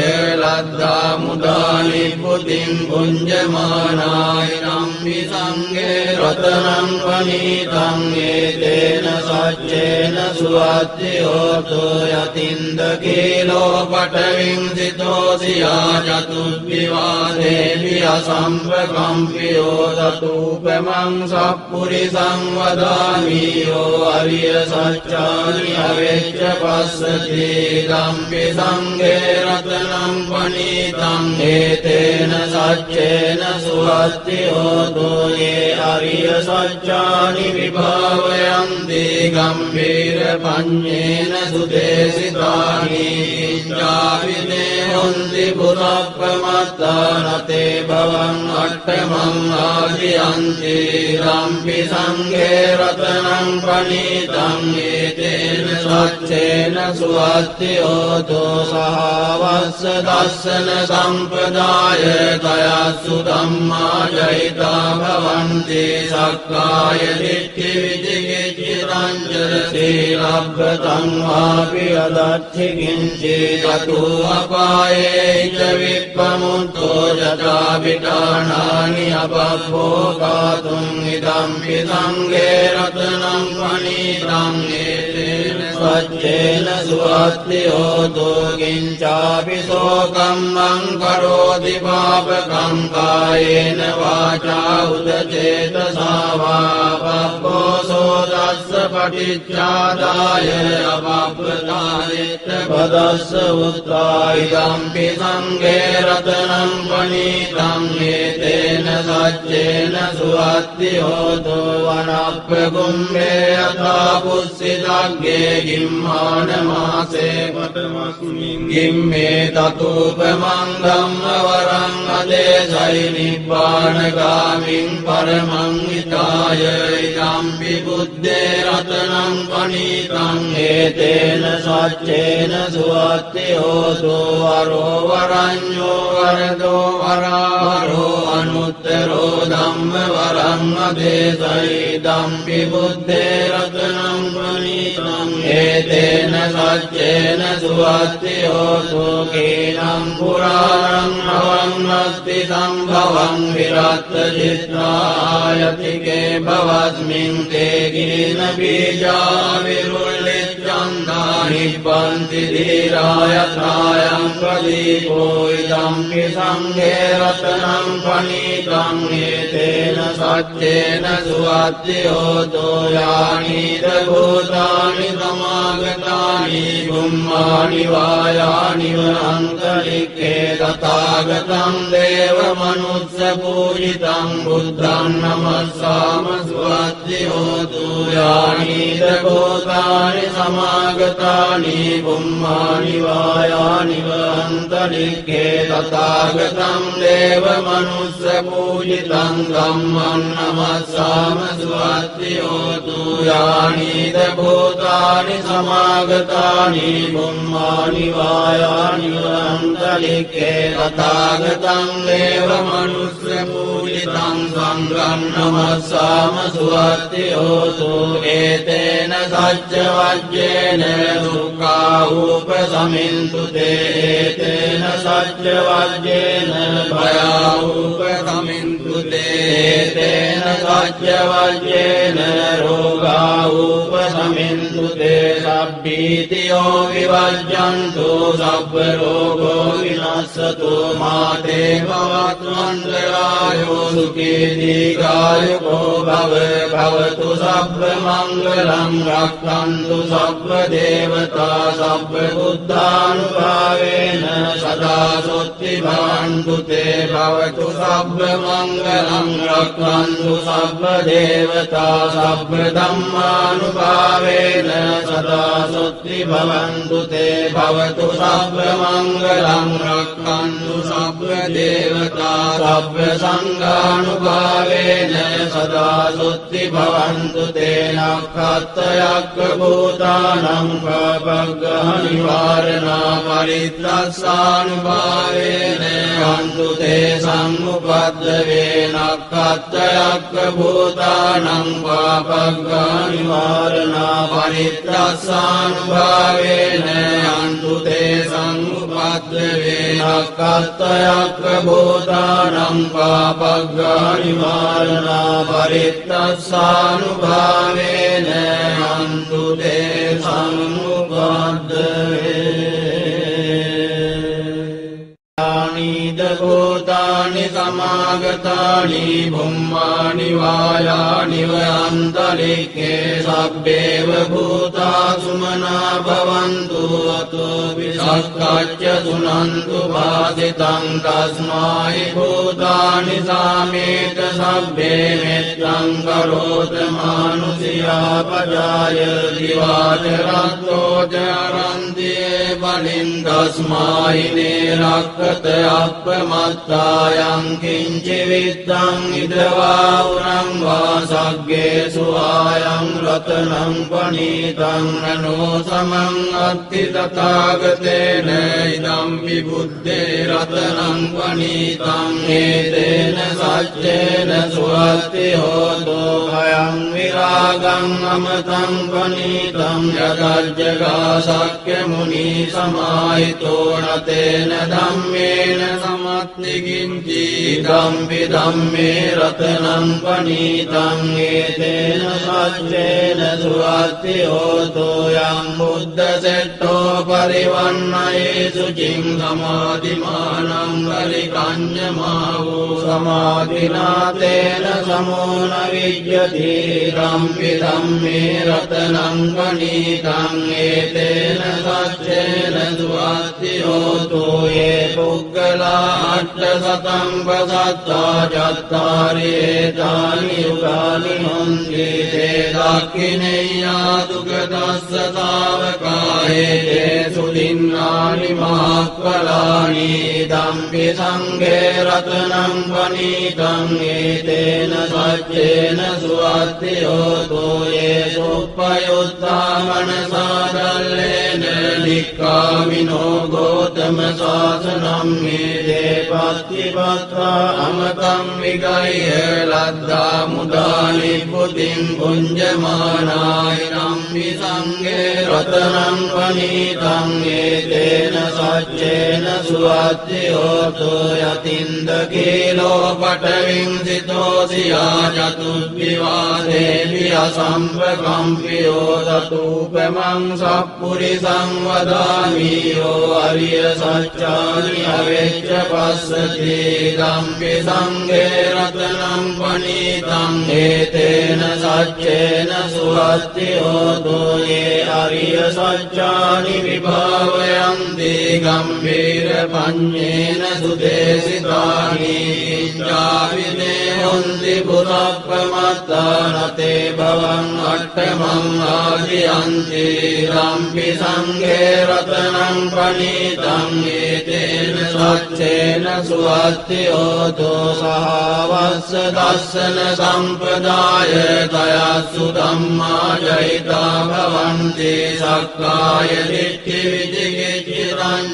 ලද්දා මුදා නිබ්බුතින් පුඤ්ජමානාය නම්මි සංඝේ රතනං පනීතං ඒතේන සච්චේන සුවත්ති හෝතෝ යතින්ද කීලෝ පඨවින් සිතෝසියා චතුබ්බිවාදේවි අසම්පකම්පියෝ තතූපමං සප්පුරිසං වදාමි යෝ අරිය සච්චානි අවෙච්ච පස්සති ධම්පි සංඝේ රතනං පනීතං ඒතේන සච්චේන සුවත්ති හෝතෝ යේ අරිය සච්චානි විභාවයන්ති ගම්භීර පඤ්ඤේන සුදේසිතානි ජාවිනේ හොන්ති පුරප්පමත්තානතේ භවං අට්ඨමං ආදියන්ති ධම්පි සංඝේ රතනං පනීතං ඒතේන සච්චේන සුවත්ති හෝතෝ සහවස්ස දස්සන සම්පදාය තයස්සු ධම්මා ජහිතා භවන්ති සක්කාය දිට්ඨි විචිකිච්ඡිතං සීලබ්බතං වාපි අදත්ථි කිංචි තතෝ අපායේ ච විප්පමුත්තෝ යතා විඨානානි අපබ්බෝකාතුං ඉදම්පි සංඝේ රතනං පනීතං ඒතේන සච්චේන සුවත්ති හෝතු කිංචාපි සෝකම්මං කරෝති පාපකං කායේන වාචා උදචේතසා වා පබ්බෝසෝ දස්ස පටිච්චාදාය අපප්පදායෙත්ත පදස්ස උත්තායිදම්පි සංඝේ රතනං පණීතං ඒතේන සච්චේන සුවත්ති හෝතු වනප්පකුම්භේ යථා පුස්සිතග්ගේ ගිම්මාන මාසේ පඨමස්මින් ගිම්මේ තතුපමං ධම්ම වරං අදේසයි නිබ්බානගාමින් පරමං හිතාය ඉදම්පි බුද්දේ රතනං පණීතං ඒතේන සච්චේන සුවත්ති හෝතු වරෝ වරඤ්ඤෝ වරදෝ වරාවරෝ අනුත්තරෝ ධම්ම වරං අදේසයි ඉදම්පි බුද්දේ රතනං පණීතං ඒතේන සච්චේන සුවත්ති හෝතු කේනං පුරාණං අවන්නස්ති සම්භවං විරත්ත චිත්තායතිකේ භවස්මින් තේ ගින බීජා විරුල්ලිච්ඡන්දා නිබ්බන්ති ධීරායථායං ප්‍රදීපෝ ඉදම්පි සංඝේ රතනං පණීතං ඒතේන සච්චේන සුවත්ති හෝතු යානිද භූතානි සමාගතානි බුම්මානි වායානි අන්තරික්ඛේ තථාගතං දේව මනුස්ස පූජිතං බුද්ධං නමස්සාම සුවත්ති හෝතු යානිද භූතානි සමාගතානි බුම්මානි වායානි අන්තරික්ඛේ තථාගතං දේව මනුස්ස පූජිතං ධම්මං නමස්සාම සුවත්ති හෝතු යානිද භූතානි සමාගතානි බුම්මානි වායානි අන්තරික්ඛේ තථාගතං දේව මනුස්ස පූජිතං සංඝං නමස්සාම සුවත්ති හෝතු ඒතේන සච්ච වජ්ජේන දුක්ඛා උපසමින්තු ඒතේන සච්ච වජ්ජේන භයා උපසමින්තු ඒතේන සච්ච වජ්ජේන රෝගා උපසමින්තු සබ්බීතියෝ විවජ්ජන්තු සබ්බ රෝගෝ විනස්සතු මාතේ භවත්වන්දරායෝ සුඛී දීඝායුකෝ භවතු සබ්බ මංගලං රක්ඛන්තු සබ්බ දේවතා සබ්බ බුද්ධානුභාවේන සදා සොත්ති භවන්තු තේ භවතු සබ්බ මංගලං රක්ඛන්තු සබ්බ දේවතා සබ්බ ධම්මානුභාවේන සදා සොත්ති භවන්තු තේ භවතු සබ්බ මංගලං රක්ඛන්තු සබ්බ දේවතා සබ්බ සංඝානුභාවේන සදා සොත්ති භවන්තු තේ නක්ඛත්තයක්ඛ භූතානං පාපග්ගහ නිවාරණා පරිත්‍රස්සානුභාවේන අන්තු තේ සම්මුපද්දවේ නක්ඛත්තයක්ඛ භූතානං පාපග්ගහ නිවාරණා පරිත්‍රස්සානුභාවේන අන්තු තේ සම්මුපද්දවේ නක්ඛත්තයක්ඛ භූතානං පාපග්ගහ නිවාරණා පරිත්‍රස්සානුභාවේන අන්තු තේ සම්මුපද්දවේ යානිද භූතානි සමාගතානි බුම්මානි වායානි අන්තරික්ඛේ සබ්බේව භූතා සුමනා භවන්තු අතෝ විසක්ඛච්ච සුනන්තු වාදිතං තස්මායි භූතානි සාමේත සබ්බේ මෙත්තං කරෝත මානුසියා පජාය දිවාචරත්තෝ චරන්තියේ බලින් තස්මායි නේරක්ඛ අප්පමත්තායං කිංචි විත්තං ඉදවා උරං වාසග්ගේසු ආයං රතනං පණීතං නනෝ සමං අත්ති තථාගතේන ඉදම්පි බුද්දේ රතනං පණීතං ඒතේන සච්චේන සුවත්ති හෝතු භයං විරාගං අමතං පණීතං යදජ්ජගා සක්්‍ය මුනි සමාහිතෝ නතේන ධම්මේන සමත්තිකින්ති ඉදම්පි ධම්මේ රතනං පනීතං ඒතේන සච්චේන සුවත්ති හෝතෝ යං බුද්ධ සෙට්ඨෝ පරිවන්නයේ සුචින් සමාධිමානං පරිකඤ්ඤමාවෝ සමාධිනාතේන සමෝන විජ්ජති ධම්පි ධම්මේ රතනං පනීතං ඒතේන සච්චේන සුවත්ති හෝතෝ යේ පුග්ගලා අට්ඨසතං පසත්තා චත්තාරි ඒතානි යුගානි හොන්ති තේ දක්ඛිනේයා දුගදස්ස තාවකායේ සුදින්නානි මහක්ඛලානි ධම්පි සංඝේ රතනං පනීතං ඒතේන සච්චේන සුවත්ති හෝතෝ යේ සුප්පයුත්තා මනසාදල්ලේන නික්ඛාමිනෝ ගෝතම සාසනං මේ පත්තිපත්වා අමතං විගය්‍ය ලද්දා මුදානි පුතින් පුඤ්ජමානාය නම්මි සංඝේ රතනං පනීතං ඒතේන සච්චේන සුවත්ති හෝතෝ යතින්ද කීලෝ පඨවින් සිතෝසියා චතුද්විවාදේවි අසම්පකම්පියෝ තතූපමං සප්පුරිසං වදාමි යෝ අරිය සච්චානි අවෙච්ච පස්සති ධම්පි සංඝේ රතනං පනීතං ඒතේන සච්චේන සුවත්ති හෝතෝ යේ අරිය සච්චානි විභාවයන්ති ගම්භීර පඤ්ඤේන සුදේසිතානි ජාවිනේ හොන්ති පුරප්පමත්තානතේ භවං අට්ඨමං ආදියන්ති ධම්පි සංඝේ රතනං පනීතං ඒතේන සච්චේන සුවත්ති හෝතෝ සහවස්ස දස්සන සම්පදාය තයස්සු ධම්මා ජහිතා භවන්ති සක්කාය දිට්ඨි විචිකිච්ඡිතං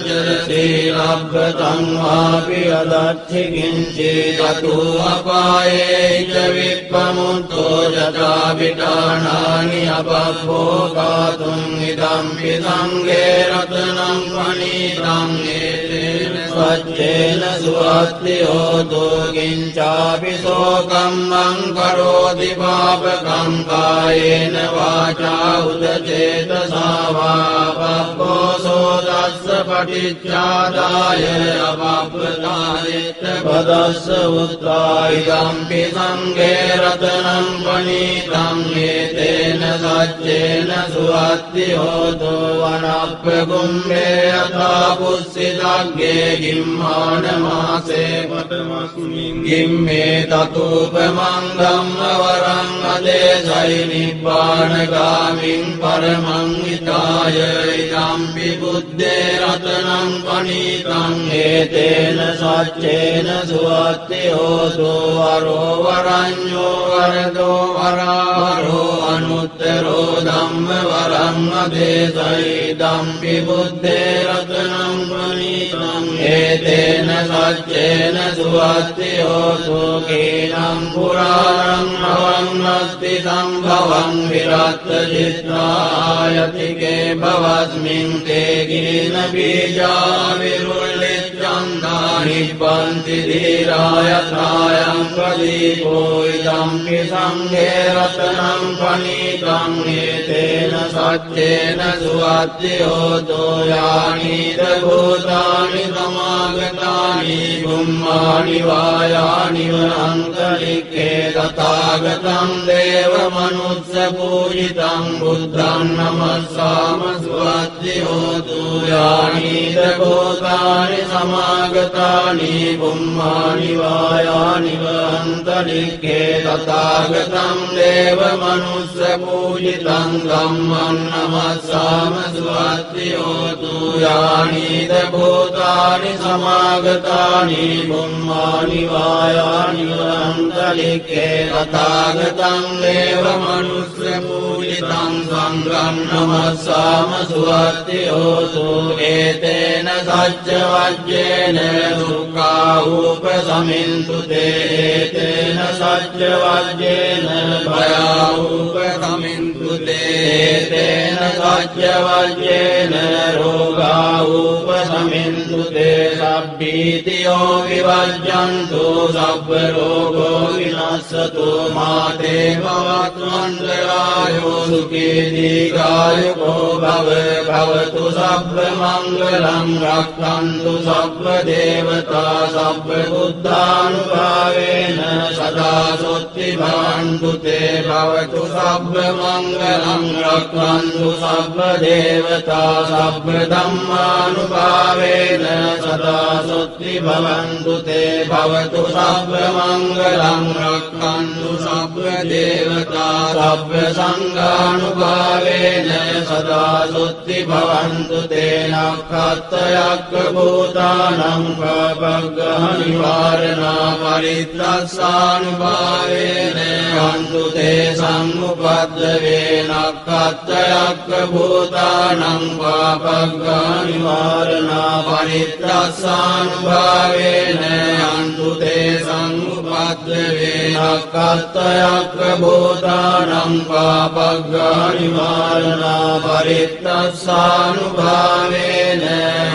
සීලබ්බතං වාපි අදච්චි කිංචි තතෝ අපායේ ච විප්පමුත්තෝ යතා විඨානානි අපප්පෝකාතුං ඉදම්පි සංඝේ රතනං පනීතං ඒතේන සච්චේන සුවත්ති හෝතෝ කිංචාපි සෝකම්මං කරෝති පාපකං කායේන වාචා උදචේතසා වා පප්පෝසෝ දස්ස පටිච්චාදාය අපප්පතායෙත් පදස්ස උත්තා ඉදම්පි සංඝේ රතනං පනීතං ඒතේන සච්චේන සුවත්ති හෝතෝ වනප්ප කුම්භේ යථා පුස්සිතග්ගේ ගිම්මාන මාසේ පඨමස්මින් ගිම්මේ තතූපමං ධම්ම වරං අදේසයි නිබ්බානගාමින් පරමං හිතාය ඉදම්පි බුද්දේ රතනං පනීතං ඒතේන සච්චේන සුවත්ති හෝතෝ වරෝ වරඤ්ඤෝ වරදෝ වරාවරෝ අනුත්තරෝ ධම්ම වරං අදේසයි ඉදම්පි බුද්දේ රතනං පනීතං ඒතේන සච්චේන සුවත්ති හෝතෝ කේනම් පුරාණං අවන්නස්ති සම්භවං විරත්ත චිත්තායතිකේ භවස්මින් තේ ගින බීජා විරුල්ලිච්ඡන්දා නිබ්බන්ති ධීරායථායං පදීපෝ ඉදම්පි සංඝේ රතනං පනීතං ඒතේන සච්චේන සුවත්ති හෝතෝ යානිද භූතානි සමාගතානි බුම්මානි වායානි වනන්තරික්ඛේ තථාගතං දේව මනුස්ස පූජිතං බුද්ධං නමස්සාම සුවත්ති හෝතු යානිද භූතානි සමාගතානි බුම්මානි වායානි වනන්තරික්ඛේ තථාගතං දේව මනුස්ස පූජිතං ධම්මං නමස්සාම සුවත්ති හෝතු යානිද භූතානි සමාගතානි බුම්මානි වායානි වනන්තරික්ඛේ තථාගතං දේව මනුස්ස පූජිතං සංඝං නමස්සාම සුවත්ති හෝතු ඒතේන සච්ච වජ්ජේන දුක්ඛා උපසමින්තු තේ ඒතේන සච්ච වජ්ජේන භයා උපසමින්තු තේ ඒතේන සච්ච වජ්ජේන රෝගා උපසමින්තු තේ සබ්බීතියෝ විවජ්ජන්තු සබ්බ රෝගෝ විනස්සතු මාතේ භවතු මංගලායෝ සුඛී දීඝායුකෝ භවතු සබ්බ මංගලං රක්ඛන්තු සබ්බ දේවතා සබ්බ බුද්ධානුභාවේන සදා සොත්ති භවන්තු තේ භවතු සබ්බ මංගලං රක්ඛන්තු සබ්බ දේවතා සබ්බ ධම්මානුභාවේන සදා සොත්ති භවන්තු තේ භවතු සබ්බ මංගලං රක්ඛන්තු සබ්බ දේවතා සබ්බ සංඝානුභාවේන සදා සොත්ති භවන්තු තේ නක්ඛත්තයක්ඛ භූතානං පාපග්ගහ නිවාරණා පරිත්‍රස්සානුභාවේන හන්තු තේ සම්මුපද්දවේ නක්ඛත්තයක්ඛ භූතානං පාපග්ගහ නිවාරණා පරිත්‍රස්සානුභාවේන හන්තු තේ සම්මුපද්දවේ නක්ඛත්තයක්ඛ භූතානං පාපග්ගහ නිවාරණා පරිත්‍රස්සානුභාවේන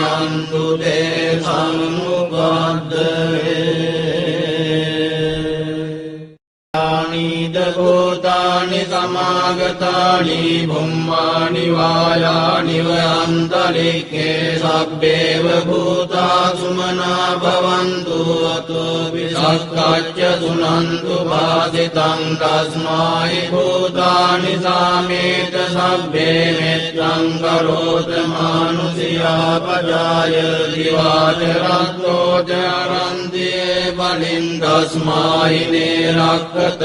හන්තු තේ සම්මුපද්දවේ नीद भूतानि समागतानि भुम्मानि वायानि वन्तरिक्षे सब्बेव भूता सुमना भवन्तु अतोऽपि सत्काच्च सुनन्तु भासितं तस्मै भूतानि सामेत सब्बे मित्रं करोत मानुषियापजाय दिवाचरन्तोऽचरन्ति बलिं तस्मै निरक्कत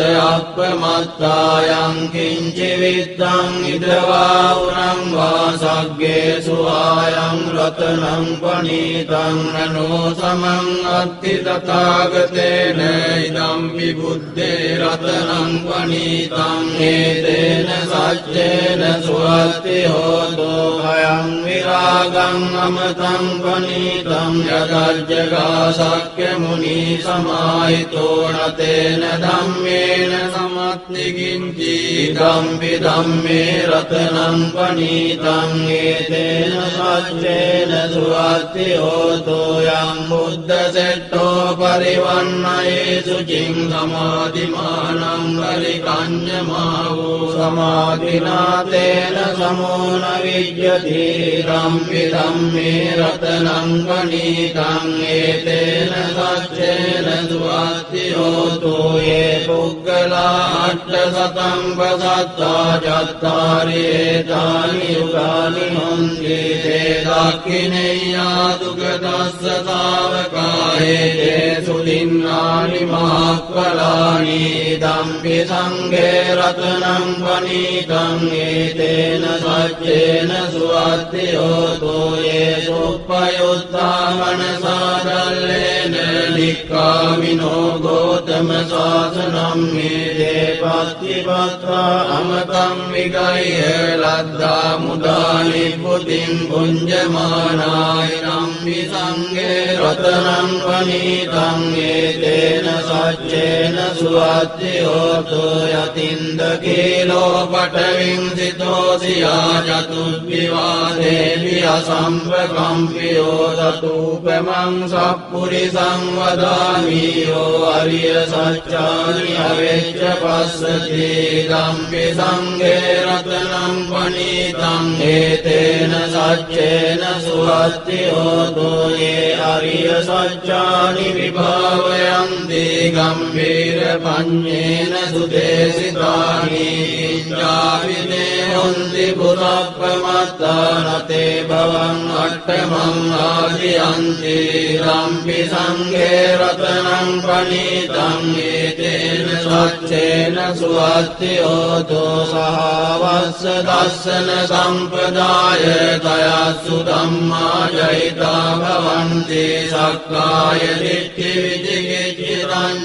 අප්‍රමත්තායං කිංචිවිත්තං ඉදවාවුරං වාසග්ගේසු ආයං රතනං පනීතං නනෝ සමං අත්ති තථාගතේන ඉදම්පි බුද්දේ රතනං පනීතං හේතේන සච්චේන සුවත්ති හෝතෝ භයං විරාගං අමතං පනීතං යදජ්ජගා සක්්‍ය මුනි සමාහිතෝ නතේන ධම්මේන සමත්තිකින්චි ධම්පි ධම්මේ රතනං පනීතං ඒතේන සච්චේන සුවත්ති හෝතෝ යං බුද්ධ සෙට්ඨෝ පරිවන්නයේසු චින් සමාධිමානං පරිකඤ්ඤමාවෝ සමාධිනාතේන සමෝන විජ්ජති ධම්පි ධම්මේ රතනං පනීතං ඒතේන සච්චේන සුවත්ති හෝතෝ ये पुग्गला अट्टशतं वसत्ता चत्तारि एतानि युगानि हन्ति ते दाक्षिणेय्यादुगतस्य सावकाये ते सुदिन्नानि महाफलानि इदम्पि सङ्घे रत्नं पनीतं एतेन सच्चेन सुवत्ति होतो ये सुपयुक्ता मनसा दल्लेन निक्कामिनो गौतम शासनं मेदे पत्तिपत्वा अमतं विगह्य लद्धा मुदानि पुतिं भुञ्जमानायनं विसङ्गे रतनं पनीतं एतेन सच्चेन सुवत्ति होतो यतिन्दकीलो पटविंसितोऽसिया चतुर्विवादेवि असम्प्रकम्पियो ततूपमं सत्पुरुषं वदामि यो आर्य सच्चानि अवेच्च पश्यति दम्पि सङ्घे रत्नं पनीतं एतेन सच्चेन सुवत्ति होतो ये आर्य सच्चानि विभावयन्ति गम्भीरपञ्चेन सुदेशितानि इच्छाविदेहन्ति पुरप्रमत्ता न ते भवन् अट्टमं आदियन्ति दम्पि सङ्घे रत्नं पनीतं एतेन सच्चेन सुवत्ति होतो सहावस्य दर्शन सम्प्रदाय तयासु धम्मा जयिता भवन्ति सक्काय दिट्ठि विजिगिच्छिता දානං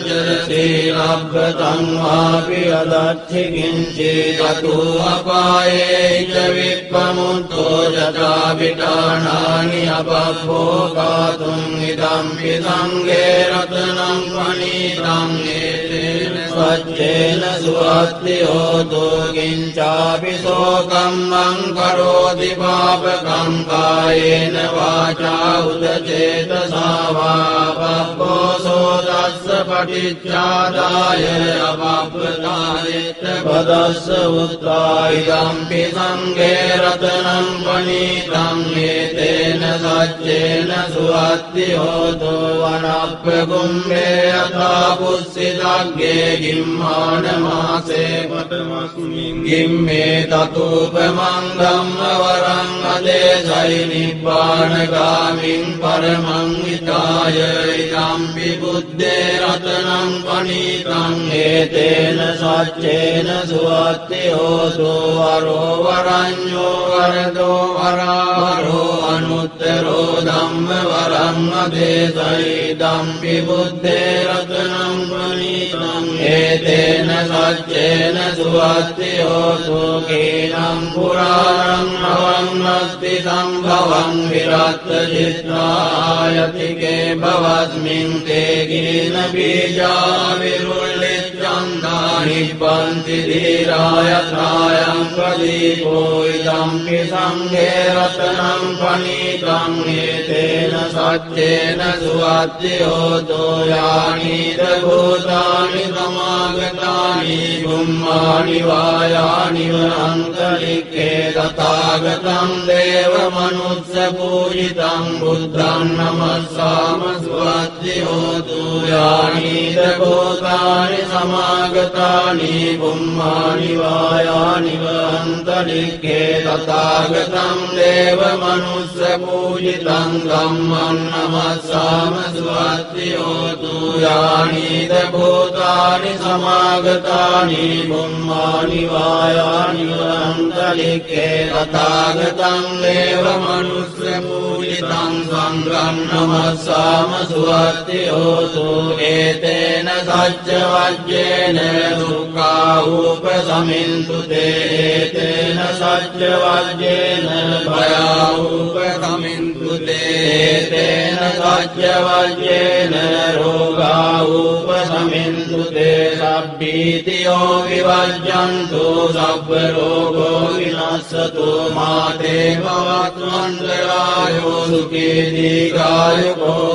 සීලබ්බතං වාපි අදච්චි කිංචි චතු අපායේ ච විප්පමුත්තෝ යතා විඨානානි අපබ්බෝකාතුං ඉදම්පි සංඝේ රතනං පණීතං ඒතේන සච්චේන සුවත්ති හෝතු කිංචාපි සෝකම්මං කරෝති පාපකං කායේන වාචා උදචේතසා වා පබ්බෝසෝ තස්ස පටිච්චාදාය අපබ්බතායේත පදස්ස උත්තා ඉදම්පි සංඝේ රතනං පණීතං ඒතේන සච්චේන සුවත්ති හෝතු වනප්පගුම්මේ යථා පුස්සිතග්ගේ ගිම්මාන මාසේ පඨමස්මින් ගිම්මේ තතුපමං ධම්ම වරං අදේසයි නිබ්බානගාමින් පරමං හිතාය ඉදම්පි බුද්දේ රතනං පණීතං ඒතේන සච්චේන සුවත්ති හෝතු වරෝ වරඤ්ඤෝ වරදෝ වරාවරෝ අනුත්තරෝ ධම්ම වරං අදේසයි ඉදම්පි බුද්දේ රතනං පණීතං ඒතේන සච්චේන සුවත්ති හෝතු කේනම් පුරාණං නවං අස්ති සම්භවං විරත් චිත්‍රායතිකේ භවස්මින් තේ ගින බීජා විරුල්ලිච්ඡන්දා නිබ්බන්ති ධීරාය ත්‍රායං ප්‍රදීපෝ ඉදම්පි සංඝේ රතනං පණීතං ඒතේන සච්චේන සුවත්ති හෝතු යානිද භූතානි සමාගතානි බුම්මානි වායානි වන්තරික්ඛේ තථාගතං දේව මනුස්ස පූජිතං බුද්ධං නමස්සාම සුවත්ති හෝතු යානිද භූතානි සමාගතානි බුම්මානි වායානි වන්තරික්ඛේ තථාගතං දේව මනුස්ස පූජිතං ධම්මං නමස්සාම සුවත්ති හෝතු යානිද භූතානි සමාගතානි බුම්මානි වායානි වන්තරික්ඛේ තථාගතං දේව මනුස්ස පූජිතං සංඝං නමස්සාම සුවත්ති හෝතු ඒතේන සච්ච වජ්ජේන දුක්ඛා උපසමින්තු තේතේන සච්ච වජ්ජේන භයා උපසමින්තු තේතේන සච්ච වජ්ජේන රෝගා උපසමින්තු තේ සබ්බීතියෝ විවජ්ජන්තු සබ්බ රෝගෝ විනස්සතු මාතේ භවත්වන්දරායෝ සුඛී දීඝායුකෝ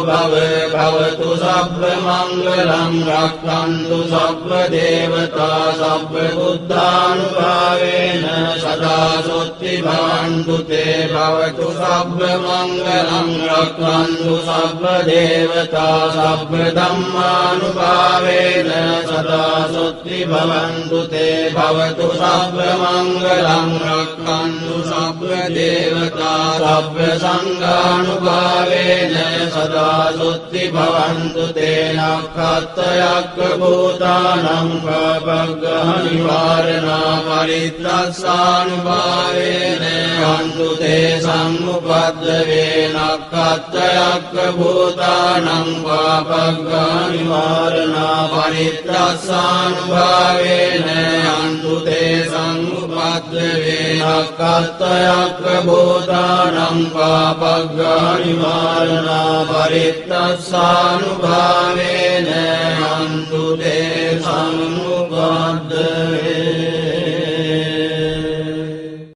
භවතු සබ්බ මංගලං රක්ඛන්තු සබ්බ දේවතා සබ්බ බුද්ධානුභාවේන සදා සොත්ති භවන්තු තේ භවතු සබ්බ මංගලං රක්ඛන්තු සබ්බ දේවතා සබ්බ ධම්මානුභාවේන සදා සොත්ති භවන්තු තේ භවතු සබ්බ මංගලං රක්ඛන්තු සබ්බ දේවතා සබ්බ සංඝානුභාවේන සදා සොත්ති භවන්තු තේ නක්ඛත්තයක්ඛ භූතානං පබග්ගහනි වාරණා පරිත්තස්සානුභාවේන අන්තු තේ සම්මුපද්දවේ නක්ඛත්තයක්ඛ භූතානං පබග්ගහනි වාරණා පරිත්තස්සානුභාවේන අන්තු තේ සම්මුපද්දවේ නක්ඛත්තයක්ඛ භූතානං පබග්ගහනි වාරණා පරිත්තස්සානුභාවේන අන්තු තේ සම්මුපද්දවේ